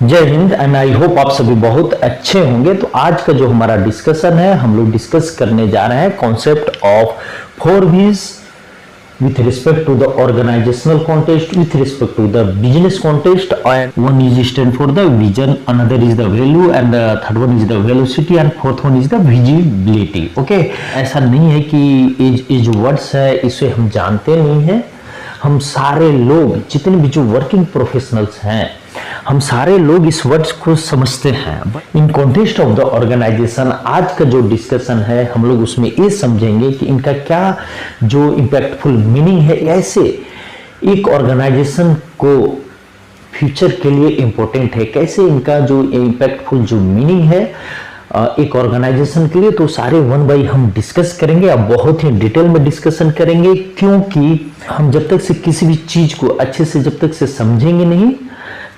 जय Hind and I hope आप सभी बहुत अच्छे होंगे। तो आज का जो हमारा डिस्कशन है, हम लोग डिस्कस करने जा रहे हैं concept of 4 V's with respect to the organizational context, with respect to the business context, and one is stand for the vision, another is the value, and the third one is the velocity, and fourth one is the visibility. Okay, ऐसा नहीं है कि ये जो words है इसे हम जानते नहीं हैं। हम सारे लोग जितने भी जो वर्किंग प्रोफेशनल्स हैं, हम सारे लोग इस वर्ड्स को समझते हैं। In context of the organisation आज का जो डिस्कशन है, हम लोग उसमें ये समझेंगे कि इनका क्या जो इम्पैक्टफुल मीनिंग है, ऐसे एक ऑर्गेनाइजेशन को फ्यूचर के लिए इम्पोर्टेंट है, कैसे इनका जो इम्पैक्टफुल जो मीनिंग है एक ऑर्गेनाइजेशन के लिए। तो सारे वन बाई हम डिस्कस करेंगे, अब बहुत ही डिटेल में डिस्कशन करेंगे, क्योंकि हम जब तक से किसी भी चीज को अच्छे से जब तक से समझेंगे नहीं,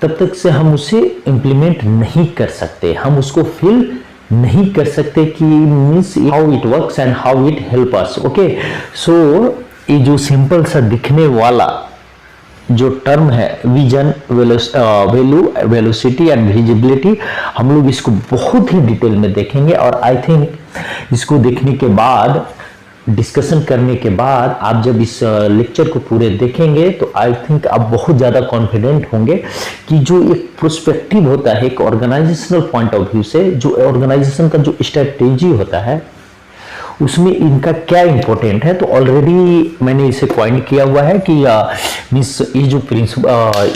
तब तक से हम उसे इम्प्लीमेंट नहीं कर सकते, हम उसको फील नहीं कर सकते कि means how it works and how it help us. Okay, so ये जो सिंपल सा दिखने वाला जो टर्म है vision, value, velocity and visibility, हम लोग इसको बहुत ही डिटेल में देखेंगे। और आई थिंक इसको देखने के बाद, डिस्कशन करने के बाद, आप जब इस लेक्चर को पूरे देखेंगे तो आई थिंक आप बहुत ज़्यादा कॉन्फिडेंट होंगे कि जो एक प्रोस्पेक्टिव होता है एक ऑर्गेनाइजेशनल पॉइंट ऑफ व्यू से, जो ऑर्गेनाइजेशन का जो स्ट्रेटेजी होता है उसमें इनका क्या इंपॉर्टेंट है। तो ऑलरेडी मैंने इसे पॉइंट किया हुआ है कि मीन्स ये जो प्रिंसिपल,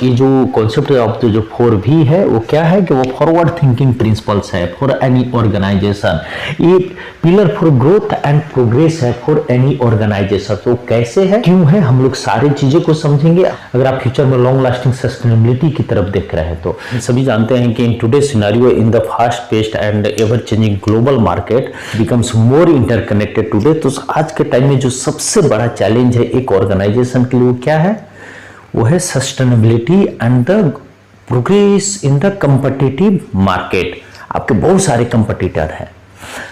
ये जो कॉन्सेप्ट ऑफ जो 4V है वो क्या है कि वो फॉरवर्ड थिंकिंग प्रिंसिपल्स है फॉर एनी ऑर्गेनाइजेशन, ये pillar for growth and progress है फॉर एनी ऑर्गेनाइजेशन। तो कैसे है, क्यों है, हम लोग सारी चीजें को समझेंगे। अगर आप फ्यूचर में लॉन्ग लास्टिंग सस्टेनेबिलिटी की तरफ देख रहे हैं तो सभी जानते हैं कि in today scenario in the fast paced and ever changing global market becomes more interconnected today. तो आज के टाइम में जो सबसे बड़ा चैलेंज है एक ऑर्गेनाइजेशन के लिए वो क्या है, वो है sustainability and the progress in the competitive market. आपके बहुत सारे कंपटीटर हैं,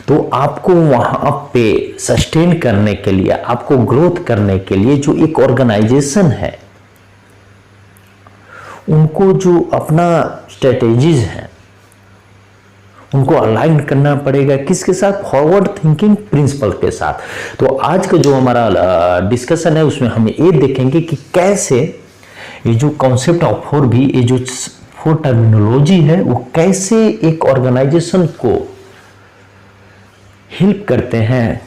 तो आपको वहां पे सस्टेन करने के लिए, आपको ग्रोथ करने के लिए जो एक ऑर्गेनाइजेशन है उनको जो अपना स्ट्रेटेजीज है उनको अलाइन करना पड़ेगा, किसके साथ, फॉरवर्ड थिंकिंग प्रिंसिपल के साथ। तो आज का जो हमारा डिस्कशन है उसमें हम ये देखेंगे कि कैसे ये जो कॉन्सेप्ट ऑफ 4V, ये जो 4 टर्मिनोलॉजी है, वो कैसे एक ऑर्गेनाइजेशन को हेल्प करते हैं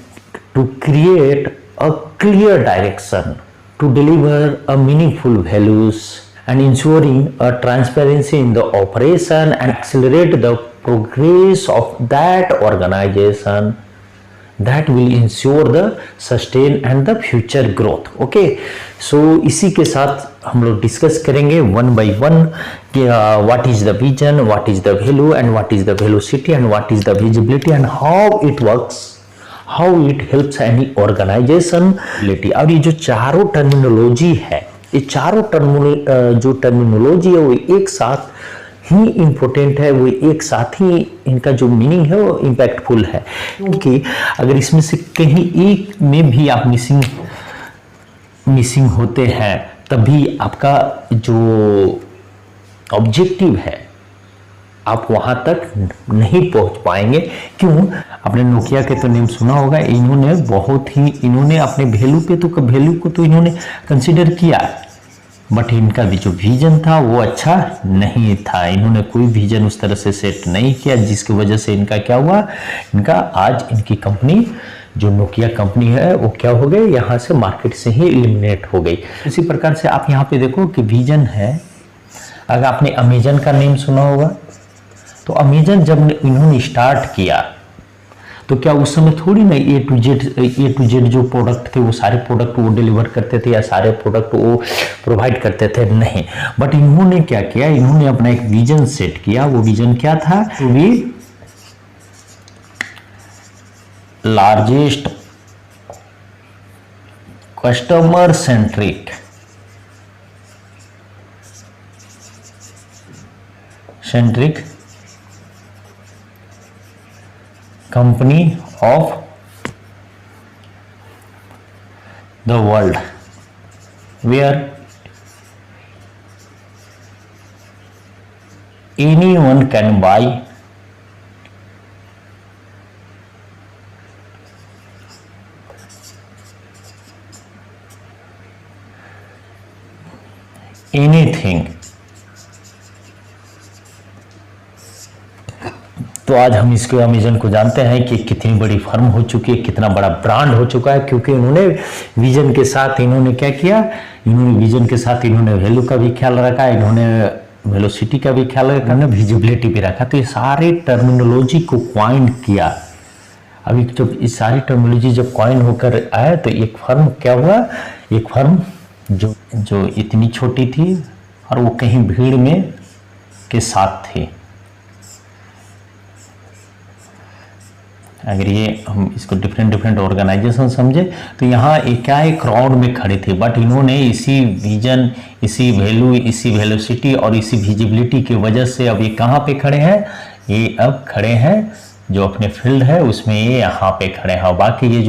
to create a clear direction, to deliver a meaningful values and ensuring a transparency in the operation and accelerate the progress of that organization that will ensure the sustain and the future growth. Okay, so इसी के साथ हम लोग discuss करेंगे one by one कि what is the vision, what is the value and what is the velocity and what is the visibility and how it works, how it helps any organization. और ये जो चारों terminology है, ये चारों जो terminology है वो एक साथ ही इंपॉर्टेंट है, वो एक साथ ही इनका जो मीनिंग है वो इम्पैक्टफुल है। क्योंकि अगर इसमें से कहीं एक में भी आप मिसिंग होते हैं तभी आपका जो ऑब्जेक्टिव है आप वहां तक नहीं पहुंच पाएंगे। क्यों, आपने नोकिया के तो नेम सुना होगा, इन्होंने अपने वैल्यू को तो इन्होंने कंसिडर किया, बट इनका भी जो विजन था वो अच्छा नहीं था। इन्होंने कोई विजन उस तरह से सेट नहीं किया, जिसकी वजह से इनका क्या हुआ, आज इनकी कंपनी जो नोकिया कंपनी है वो क्या हो गई, यहाँ से मार्केट से ही एलिमिनेट हो गई। इसी प्रकार से आप यहाँ पे देखो कि विजन है, अगर आपने अमेजन का नेम सुना होगा, तो अमेजन जब इन्होंने स्टार्ट किया तो क्या उस समय थोड़ी ना ए टू जेड जो प्रोडक्ट थे वो सारे प्रोडक्ट वो डिलीवर करते थे या सारे प्रोडक्ट वो प्रोवाइड करते थे, नहीं। बट इन्होंने क्या किया, इन्होंने अपना एक विजन सेट किया। वो विजन क्या था, to be largest customer centric company of the world, where anyone can buy anything। तो आज हम इसको अमेजन को जानते हैं कि कितनी बड़ी फर्म हो चुकी है, कितना बड़ा ब्रांड हो चुका है, क्योंकि उन्होंने विजन के साथ इन्होंने क्या किया, इन्होंने विजन के साथ इन्होंने वैल्यू का भी ख्याल रखा, इन्होंने वेलोसिटी का भी ख्याल रखा, विजिबिलिटी भी रखा। तो ये सारे टर्मिनोलॉजी को क्वाइन किया। अभी जब इस सारी टर्मिनोलॉजी जब क्वाइन होकर आया तो एक फर्म क्या हुआ, एक फर्म जो इतनी छोटी थी और वो कहीं भीड़ में के साथ थी। अगर ये हम इसको डिफरेंट ऑर्गेनाइजेशन समझे तो यहाँ एक क्या है, क्राउड में खड़े थे, बट इन्होंने इसी विजन, इसी वैल्यू, इसी वेलोसिटी और इसी विजिबिलिटी की वजह से अब ये कहाँ पे खड़े हैं, ये अब खड़े हैं जो अपने फील्ड है उसमें, ये यहाँ पे खड़े हैं। और बाकी ये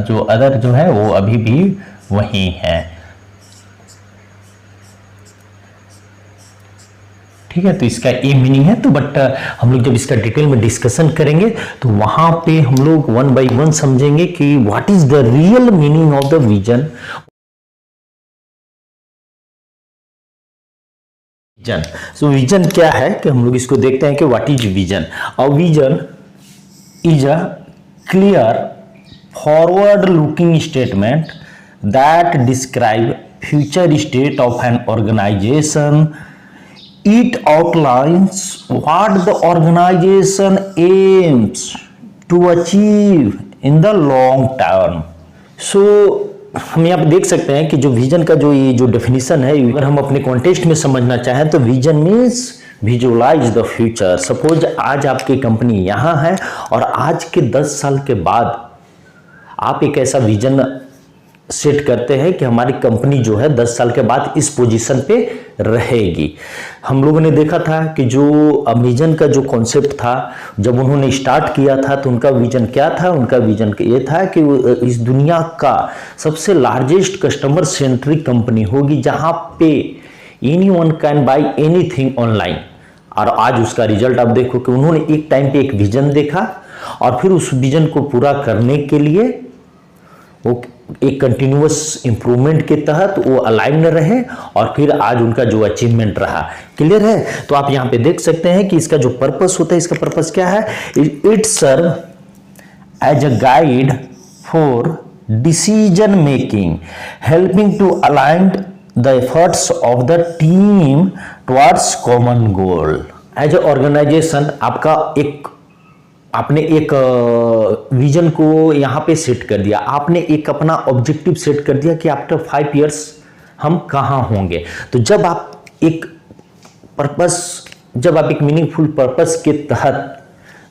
जो अदर जो है वो अभी भी वही है। ठीक है, तो इसका ये मीनिंग है। तो बट हम लोग जब इसका डिटेल में डिस्कशन करेंगे तो वहां पे हम लोग वन बाय वन समझेंगे कि what is the real meaning of the vision. So vision क्या है कि हम लोग इसको देखते हैं कि what is vision. A vision is a clear forward looking statement that describe future state of an organisation. It outlines what the organization aims to achieve in the long term. So हम यहाँ पे देख सकते हैं कि जो vision का ये जो डेफिनेशन है, अगर हम अपने कॉन्टेक्स्ट में समझना चाहें तो vision means visualise the future. Suppose आज आपकी कंपनी यहाँ है और आज के 10 साल के बाद आप एक ऐसा विजन सेट करते हैं कि हमारी कंपनी जो है 10 साल के बाद इस पोजीशन पे रहेगी। हम लोगों ने देखा था कि जो अमेजन का जो कॉन्सेप्ट था, जब उन्होंने स्टार्ट किया था तो उनका विजन क्या था, उनका विजन ये था कि इस दुनिया का सबसे लार्जेस्ट कस्टमर सेंट्रिक कंपनी होगी जहां पे anyone can buy anything online. और आज उसका रिजल्ट आप देखो कि उन्होंने एक टाइम पे एक विजन देखा और फिर उस विजन को पूरा करने के लिए वो एक कंटिन्यूअस इंप्रूवमेंट के तहत वो अलाइन रहे और फिर आज उनका जो अचीवमेंट रहा। क्लियर है? तो आप यहां पे देख सकते हैं कि इसका जो पर्पस होता है, इसका पर्पस क्या है, it serve as a guide for decision making, helping to align the efforts of the team towards common goal. As a organisation आपने एक विजन को यहाँ पे सेट कर दिया, आपने एक अपना ऑब्जेक्टिव सेट कर दिया कि आफ्टर 5 इयर्स हम कहाँ होंगे। तो जब आप एक मीनिंगफुल पर्पस के तहत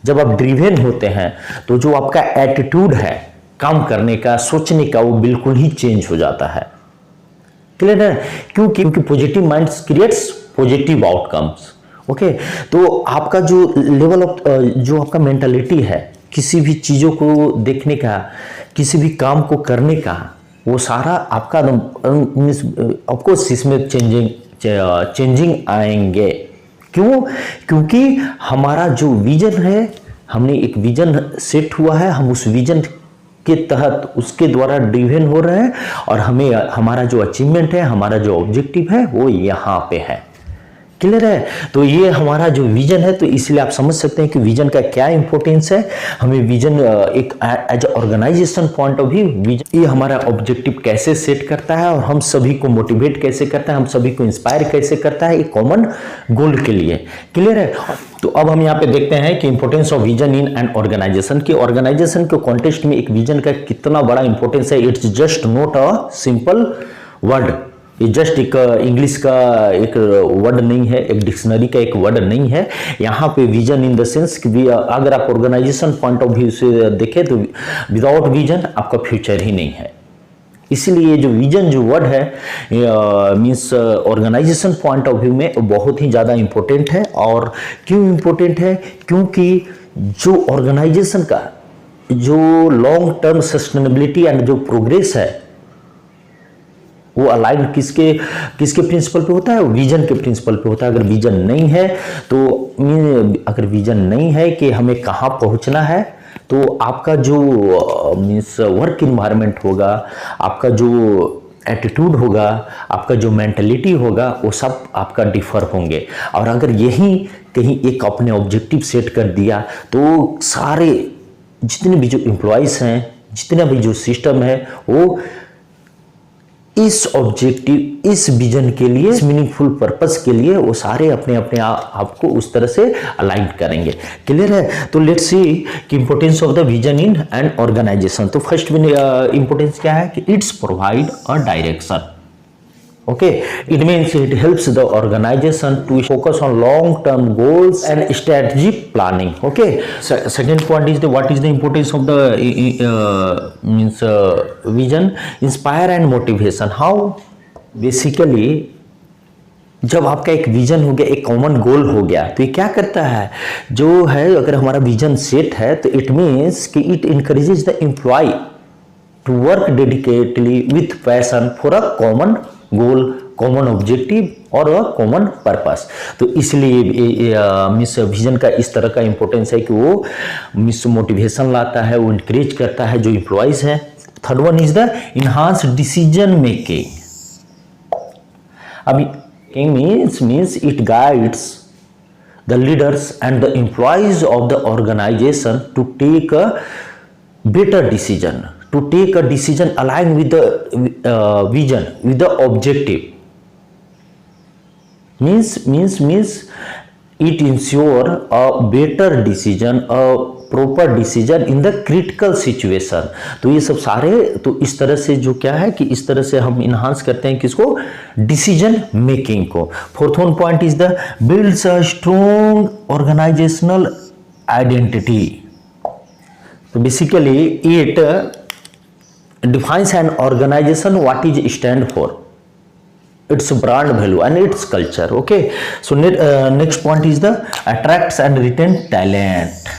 जब आप ड्रिवन होते हैं तो जो आपका एटीट्यूड है काम करने का, सोचने का, वो बिल्कुल ही चेंज हो जाता है। क्लियर है? क्योंकि positive minds creates positive outcomes. Okay, तो आपका जो लेवल ऑफ जो आपका मेंटालिटी है किसी भी चीज़ों को देखने का, किसी भी काम को करने का, वो सारा आपका ऑफकोर्स इसमें चेंजिंग आएंगे। क्यों? क्योंकि हमारा जो विजन है, हमने एक विजन सेट हुआ है, हम उस विजन के तहत उसके द्वारा ड्रिवन हो रहे हैं और हमें हमारा जो अचीवमेंट है, हमारा जो ऑब्जेक्टिव है वो यहाँ पे है। क्लियर है? तो ये हमारा जो विजन है, तो इसलिए आप समझ सकते हैं कि विजन का क्या इंपॉर्टेंस है। हमें विजन एक as organisation point of view vision ये हमारा ऑब्जेक्टिव कैसे सेट करता है और हम सभी को मोटिवेट कैसे करता है, हम सभी को इंस्पायर कैसे करता है एक कॉमन गोल के लिए। क्लियर है? तो अब हम यहाँ पे देखते हैं कि importance of vision in an organisation की ऑर्गेनाइजेशन के कॉन्टेक्स्ट में एक विजन का कितना बड़ा इंपॉर्टेंस है। It's just not a simple word, ये जस्ट एक इंग्लिश का एक वर्ड नहीं है, एक डिक्शनरी का एक वर्ड नहीं है। यहाँ पे विजन इन द सेंस कि अगर आप ऑर्गेनाइजेशन पॉइंट ऑफ व्यू से देखें तो विदाउट विजन आपका फ्यूचर ही नहीं है। इसलिए जो विजन जो वर्ड है means organisation point of view में बहुत ही ज़्यादा इम्पोर्टेंट है। और क्यों इम्पोर्टेंट है? क्योंकि जो ऑर्गेनाइजेशन का जो लॉन्ग टर्म सस्टेनेबिलिटी एंड जो प्रोग्रेस है वो अलाइन किसके किसके प्रिंसिपल पे होता है? विजन के प्रिंसिपल पे होता है। अगर विजन नहीं है तो अगर विजन नहीं है कि हमें कहाँ पहुंचना है, तो आपका जो मीन्स वर्क इन्वायरमेंट होगा, आपका जो एटीट्यूड होगा, आपका जो मेंटलिटी होगा, वो सब आपका डिफर होंगे। और अगर यही कहीं एक अपने ऑब्जेक्टिव सेट कर दिया तो सारे जितने भी जो एम्प्लॉयज़ हैं, जितना भी जो सिस्टम है, वो इस ऑब्जेक्टिव, इस विजन के लिए, इस मीनिंगफुल पर्पस के लिए वो सारे अपने अपने आप को उस तरह से अलाइन करेंगे। क्लियर है? तो लेट्स सी कि importance of the vision in an organisation. तो फर्स्ट इंपॉर्टेंस क्या है कि it's provide a direction. Okay, it means it helps the organization to focus on long-term goals and strategic planning. Okay, second point is what is the importance of the vision, inspire and motivation. How? Basically, जब आपका एक vision हो गया, एक common goal हो गया, तो ये क्या करता है, जो है अगर हमारा विजन सेट है तो इट मीन्स कि it encourages the employ to work dedicatedly with passion for a common goal, common objective और कॉमन पर्पस। तो इसलिए मिस विजन का इस तरह का इंपॉर्टेंस है कि वो मिस मोटिवेशन लाता है, वो इंकरेज करता है जो एम्प्लॉयज हैं। Third one is the enhance decision making. अभी means it guides the leaders and the employees of the organization to take a better decision, to take a decision aligned with the vision, with the objective. Means it ensure a better decision, a proper decision in the critical situation. तो ये सब सारे तो इस तरह से जो क्या है कि इस तरह से हम इनहांस करते हैं किसको? डिसीजन मेकिंग को। Fourth one point is the builds a strong organisational identity. तो basically it defines an organization what is stand for, its brand value and its culture. Okay, so next point is the attracts and retain talent.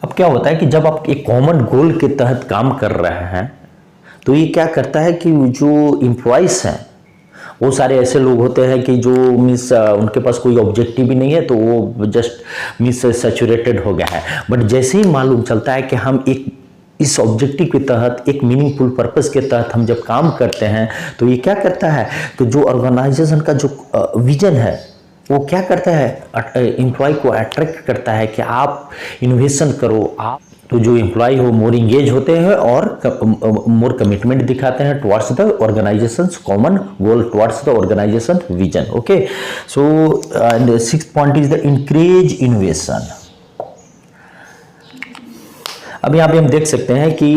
अब क्या होता है कि जब आप एक common goal के तहत काम कर रहे हैं तो ये क्या करता है कि जो एम्प्लॉयज हैं वो सारे ऐसे लोग होते हैं कि जो मीन्स उनके पास कोई ऑब्जेक्टिव भी नहीं है, तो वो जस्ट मीन्स सैचुरेटेड हो गया है। बट जैसे ही मालूम चलता है कि हम एक इस ऑब्जेक्टिव के तहत, एक मीनिंगफुल पर्पस के तहत हम जब काम करते हैं, तो ये क्या करता है कि जो ऑर्गेनाइजेशन का जो विजन है वो क्या करता है, एम्प्लॉय को अट्रैक्ट करता है कि आप इनोवेशन करो। आप तो जो एम्प्लॉय हो मोर इंगेज होते हैं और मोर कमिटमेंट दिखाते हैं towards the organisations common goal, towards the organisation vision. Okay, so and sixth point is the encourage innovation. अब यहाँ पे हम देख सकते हैं कि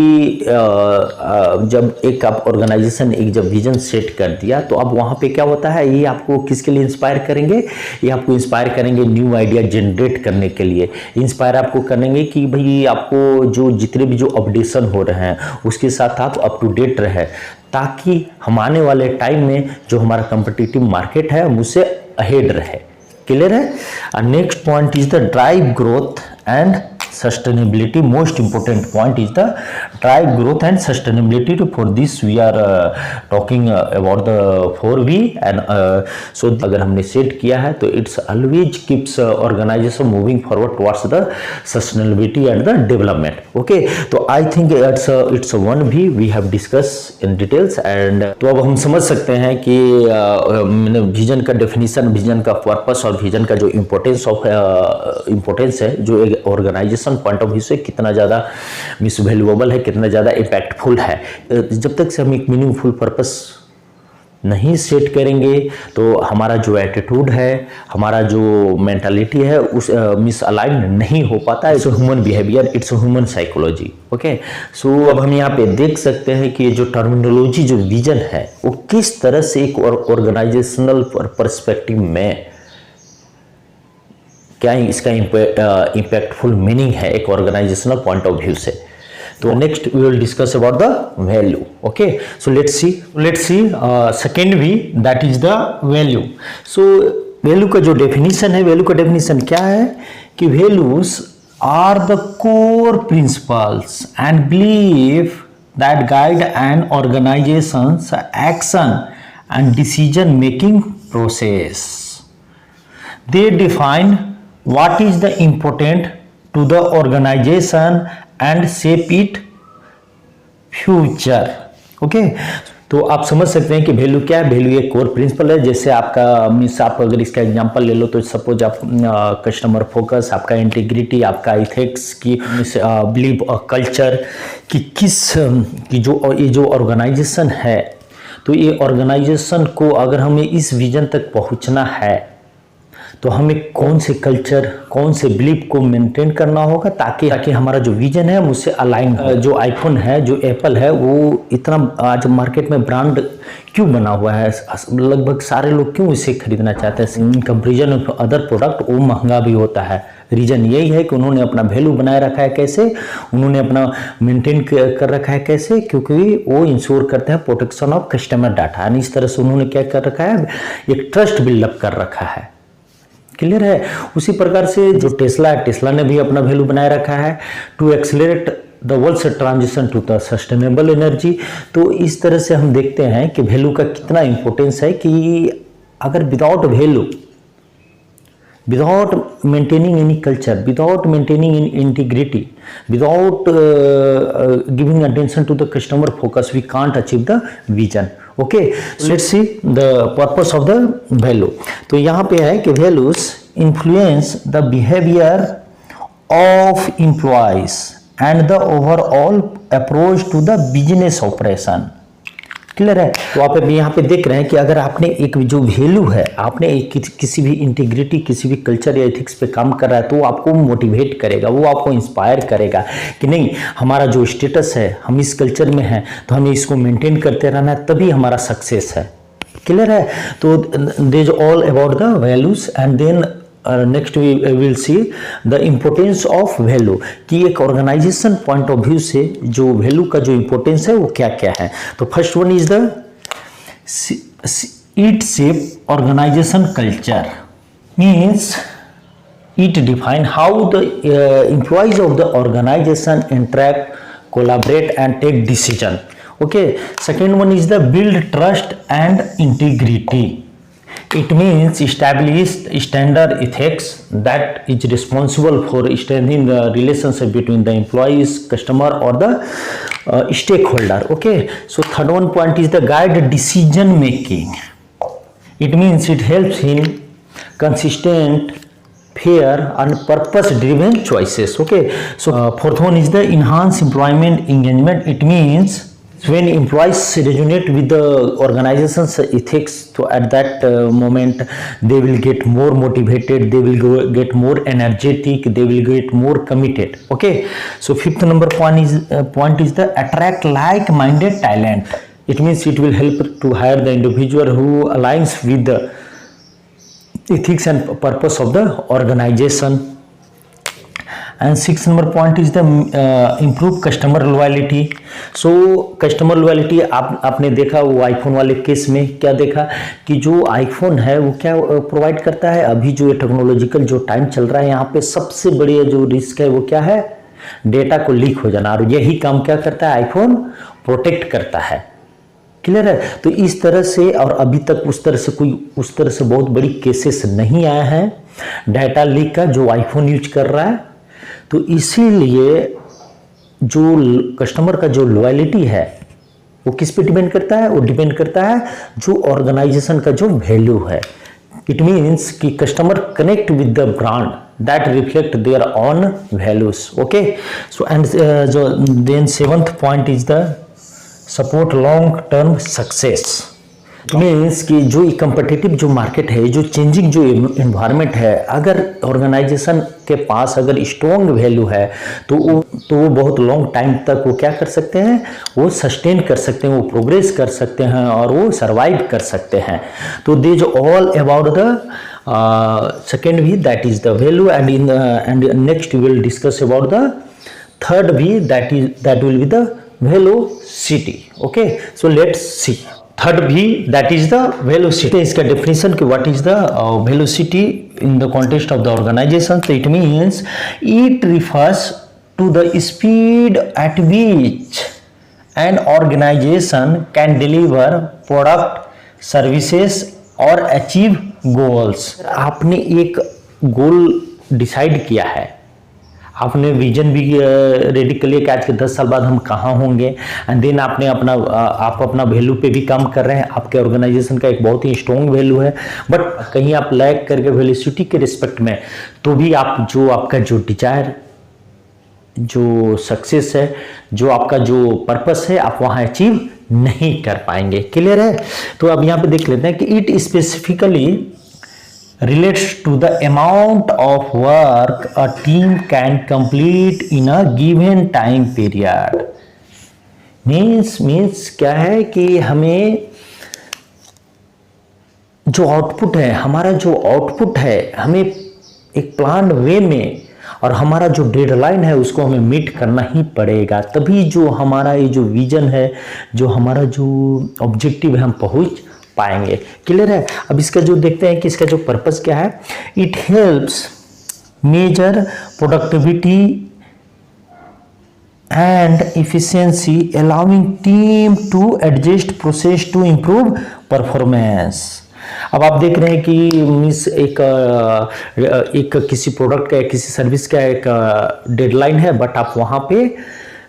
जब एक आप ऑर्गेनाइजेशन एक जब विजन सेट कर दिया तो अब वहाँ पे क्या होता है, ये आपको किसके लिए इंस्पायर करेंगे? ये आपको इंस्पायर करेंगे न्यू आइडिया जनरेट करने के लिए। इंस्पायर आपको करेंगे कि भाई आपको जो जितने भी जो अपडेशन हो रहे हैं उसके साथ आप अप टू डेट रहे, ताकि हम आने वाले टाइम में जो हमारा कम्पिटिटिव मार्केट है मुझसे अहेड रहे। क्लियर है? Next point is the drive growth and sustainability. Most important point is the drive growth and sustainability. For this we are talking about the 4V and so अगर हमने set किया है तो it's always keeps organization moving forward towards the sustainability and the development. Okay, तो I think it's 1V we have discussed in details and तो अब हम समझ सकते हैं कि विजन का डेफिनेशन, विजन का पर्पस और विजन का जो इम्पोर्टेंस है जो एक ऑर्गेनाइजेशन पॉइंट ऑफ व्यू से कितना ज़्यादा मिस वैल्यूएबल है, कितना ज़्यादा इम्पैक्टफुल है। जब तक से हम एक मीनिंगफुल पर्पस नहीं सेट करेंगे तो हमारा जो एटीट्यूड है, हमारा जो मेंटालिटी है उस मिस अलाइन नहीं हो पाता। It's human behaviour, it's human psychology. Okay, so अब हम यहाँ पे देख सकते हैं कि जो टर्मिनोलॉजी जो विजन है वो किस तरह से एक ऑर्गेनाइजेशनल पर्सपेक्टिव में क्या इसका इम्पैक्टफुल मीनिंग है एक ऑर्गेनाइजेशनल पॉइंट ऑफ व्यू से। तो next we will discuss about the value. Okay, so let's see second V, that is the value. So value का जो डेफिनेशन है, वैल्यू का डेफिनेशन क्या है कि values are the core principles and belief that guide an organization's action and decision making process. They define what is the important to the organization and shape its future. Okay, तो आप समझ सकते हैं कि value क्या है। Value एक core principle है। जैसे आपका मीन्स आप अगर इसका एग्जांपल ले लो तो सपोज आप कस्टमर फोकस, आपका इंटीग्रिटी, आपका इथिक्स की बिलीव कल्चर कि ये जो ऑर्गेनाइजेशन है, तो ये ऑर्गेनाइजेशन को अगर हमें इस विजन तक पहुंचना है तो हमें कौन से कल्चर, कौन से बिलीफ को मेंटेन करना होगा ताकि हमारा जो विजन है उससे अलाइन हो। जो आईफोन है, जो एप्पल है, वो इतना आज मार्केट में ब्रांड क्यों बना हुआ है, लगभग सारे लोग क्यों इसे खरीदना चाहते हैं in comparison of other product. वो महंगा भी होता है। रीजन यही है कि उन्होंने अपना वैल्यू बनाए रखा है। कैसे उन्होंने अपना मेंटेन कर रखा है, कैसे, क्योंकि वो इंश्योर करते हैं प्रोटेक्शन ऑफ कस्टमर डाटा। यानी इस तरह से उन्होंने क्या कर रखा है, एक ट्रस्ट बिल्डअप कर रखा है। क्लियर है। उसी प्रकार से जो टेस्ला है, टेस्ला ने भी अपना वैल्यू बनाए रखा है to accelerate the world's transition to the sustainable energy. तो इस तरह से हम देखते हैं कि वैल्यू का कितना इंपॉर्टेंस है कि अगर without value, without maintaining any culture, without maintaining any integrity, without giving attention to the customer focus, we can't achieve the vision. Okay, let's see the purpose of the value. तो यहाँ पे है कि values influence the behavior of employees and the overall approach to the business operation. Clear है। तो आप अभी यहाँ पे देख रहे हैं कि अगर आपने एक जो वैल्यू है, आपने एक किसी भी इंटीग्रिटी, किसी भी कल्चर या एथिक्स पे काम कर रहा है तो वो आपको मोटिवेट करेगा, वो आपको इंस्पायर करेगा कि नहीं, हमारा जो स्टेटस है, हम इस कल्चर में हैं तो हमें इसको मेंटेन करते रहना है, तभी हमारा सक्सेस है। क्लियर है। तो they is all about the values and then next we will see the importance of value कि एक ऑर्गेनाइजेशन पॉइंट ऑफ व्यू से जो वैल्यू का जो इम्पोर्टेंस है वो क्या क्या है। तो first one is the it shape organisation culture, means it define how the employees of the organisation interact, collaborate and take decision. Okay, second one is the build trust and integrity. It means established standard ethics that is responsible for strengthening the relationship between the employees, customer or the stakeholder. Okay, so third one point is the guide decision making. It means it helps in consistent, fair and purpose driven choices. Okay, so fourth one is the enhance employment engagement. It means when employees resonate with the organization's ethics, so at that moment they will get more motivated, they will get more energetic, they will get more committed. Okay, so fifth number point is the attract like-minded talent. It means it will help to hire the individual who aligns with the ethics and purpose of the organization. And sixth number point is the improve customer loyalty. So customer loyalty आपने देखा वो iPhone वाले case में क्या देखा कि जो iPhone है वो क्या प्रोवाइड करता है। अभी जो ये टेक्नोलॉजिकल जो टाइम चल रहा है यहाँ पे सबसे बड़ी जो रिस्क है वो क्या है, डेटा को लीक हो जाना, और यही काम क्या करता है, आईफोन प्रोटेक्ट करता है। क्लियर है। तो इस तरह से, और अभी तक उस तरह से बहुत बड़ी केसेस नहीं आया है डाटा लीक का जो आईफोन यूज कर रहा है। तो इसीलिए जो कस्टमर का जो लॉयल्टी है वो किस पे डिपेंड करता है, वो डिपेंड करता है जो ऑर्गेनाइजेशन का जो वैल्यू है। इट मीन्स कि customer connect with the brand that reflect their own values. Okay, so and जो then seventh point is the support long term success. Means कि जो कम्पिटिटिव जो मार्केट है, जो चेंजिंग जो इन्वायरमेंट है, अगर ऑर्गेनाइजेशन के पास अगर स्ट्रॉन्ग वैल्यू है तो वो बहुत लॉन्ग टाइम तक वो क्या कर सकते हैं, वो सस्टेन कर सकते हैं, वो प्रोग्रेस कर सकते हैं और वो सर्वाइव कर सकते हैं। तो दे जो all about the second V that is the value and next we will discuss about the third V that will be the velocity. Okay, so let's see third भी दैट इज द वेलोसिटी। इसका definition कि what is the velocity in the context of the organisation. तो it means it refers to the speed at which an organisation can deliver product services और achieve goals. आपने एक goal decide किया है, आपने vision भी ready कर लिया कि आज के 10 साल बाद हम कहाँ होंगे, एंड देन आपने आप अपना वैल्यू पे भी काम कर रहे हैं। आपके ऑर्गेनाइजेशन का एक बहुत ही स्ट्रॉन्ग वैल्यू है, बट कहीं आप लैग करके वेलोसिटी के रिस्पेक्ट में, तो भी आप जो आपका जो डिजायर, जो सक्सेस है, जो आपका जो पर्पस है, आप वहाँ अचीव नहीं कर पाएंगे। क्लियर है? तो अब यहाँ पे देख लेते हैं कि it specifically relates to the amount of work a team can complete in a given time period। Means क्या है कि हमें जो आउटपुट है, हमारा जो आउटपुट है, हमें एक प्लान वे में, और हमारा जो डेडलाइन है उसको हमें मीट करना ही पड़ेगा, तभी जो हमारा ये जो विजन है, जो हमारा जो ऑब्जेक्टिव है, हम पहुंच पाएंगे। क्लियर है? अब इसका जो देखते हैं कि इसका जो पर्पस क्या है। It helps measure productivity and efficiency allowing team to adjust process to improve performance. अब आप देख रहे हैं कि मीन्स एक किसी प्रोडक्ट का, किसी सर्विस का एक डेडलाइन है, बट आप वहाँ पे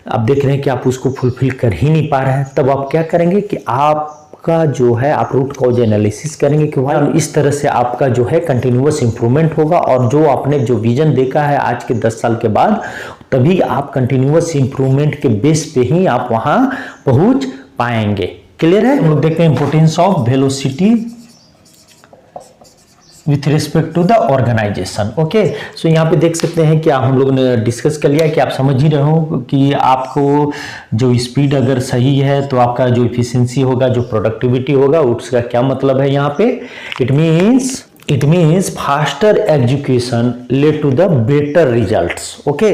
आप देख रहे हैं कि आप उसको फुलफिल कर ही नहीं पा रहे हैं। तब आप क्या करेंगे कि आपका जो है, आप रूट कॉज एनालिसिस करेंगे कि वहाँ इस तरह से आपका जो है कंटिन्यूअस इंप्रूवमेंट होगा, और जो आपने जो विजन देखा है आज के 10 साल के बाद, तभी आप कंटिन्यूअस इंप्रूवमेंट के बेस पे ही आप वहाँ पहुँच पाएंगे। क्लियर है? हम लोग देखते हैं importance of velocity with respect to the organisation. Okay, so यहाँ पे देख सकते हैं कि आप, हम लोग ने डिस्कस कर लिया कि आप समझ ही रहे हो कि आपको जो स्पीड अगर सही है तो आपका जो इफिशिएंसी होगा, जो प्रोडक्टिविटी होगा, उसका क्या मतलब है यहाँ पे। It means faster execution lead to the better results. Okay,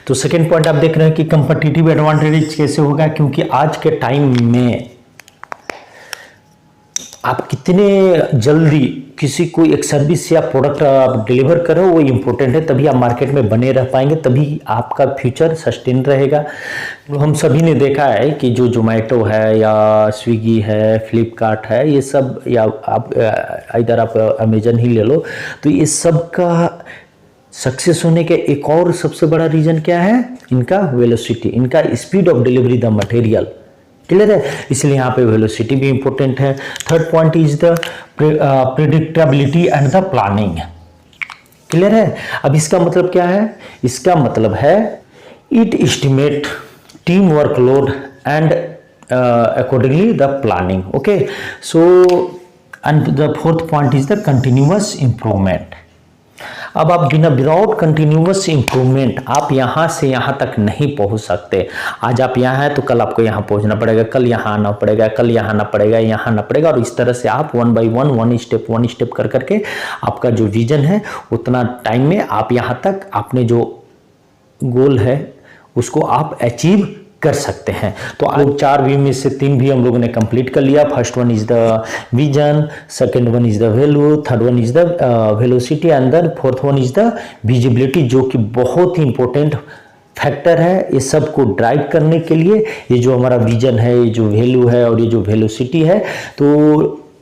तो सेकेंड पॉइंट आप देख रहे हैं कि कंपटीटिव एडवांटेज कैसे होगा, क्योंकि आज के टाइम में आप कितने जल्दी किसी को एक सर्विस या प्रोडक्ट आप डिलीवर करो, वो इम्पोर्टेंट है। तभी आप मार्केट में बने रह पाएंगे, तभी आपका फ्यूचर सस्टेन रहेगा। हम सभी ने देखा है कि जो जोमेटो है या स्विगी है, फ्लिपकार्ट है, ये सब, या आप इधर आप अमेजन ही ले लो, तो ये सब का सक्सेस होने के एक और सबसे बड़ा रीजन क्या है? इनका वेलोसिटी, इनका speed of delivery the material. Clear है? इसलिए यहाँ पे वेलोसिटी भी इंपॉर्टेंट है। Third point is the predictability and the planning. Clear है? अब इसका मतलब क्या है? इसका मतलब है it estimate team workload and accordingly the planning. Okay, so and the fourth point is the continuous improvement. अब आप विदाउट कंटिन्यूअस इंप्रूवमेंट आप यहाँ से यहाँ तक नहीं पहुँच सकते। आज आप यहाँ हैं तो कल आपको यहाँ पहुँचना पड़ेगा, कल यहाँ आना पड़ेगा, कल यहाँ आना पड़ेगा, यहाँ आना पड़ेगा, और इस तरह से आप वन बाय वन स्टेप कर करके आपका जो विजन है, उतना टाइम में आप यहाँ तक आपने जो गोल है उसको आप अचीव कर सकते हैं। तो आज 4 वी में से 3 भी हम लोगों ने कंप्लीट कर लिया। First one is the vision, second one is the value, third one is the velocity, and the fourth one is the visibility, जो कि बहुत ही इंपॉर्टेंट फैक्टर है ये सब को ड्राइव करने के लिए। ये जो हमारा विजन है, ये जो वैल्यू है और ये जो वेलोसिटी है, तो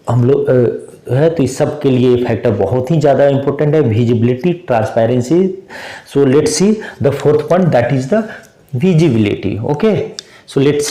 हम लोग है, तो इस सब के लिए फैक्टर बहुत ही ज़्यादा इंपॉर्टेंट है, visibility, transparency. So let's see the fourth point, that is the visibility. Okay, so let's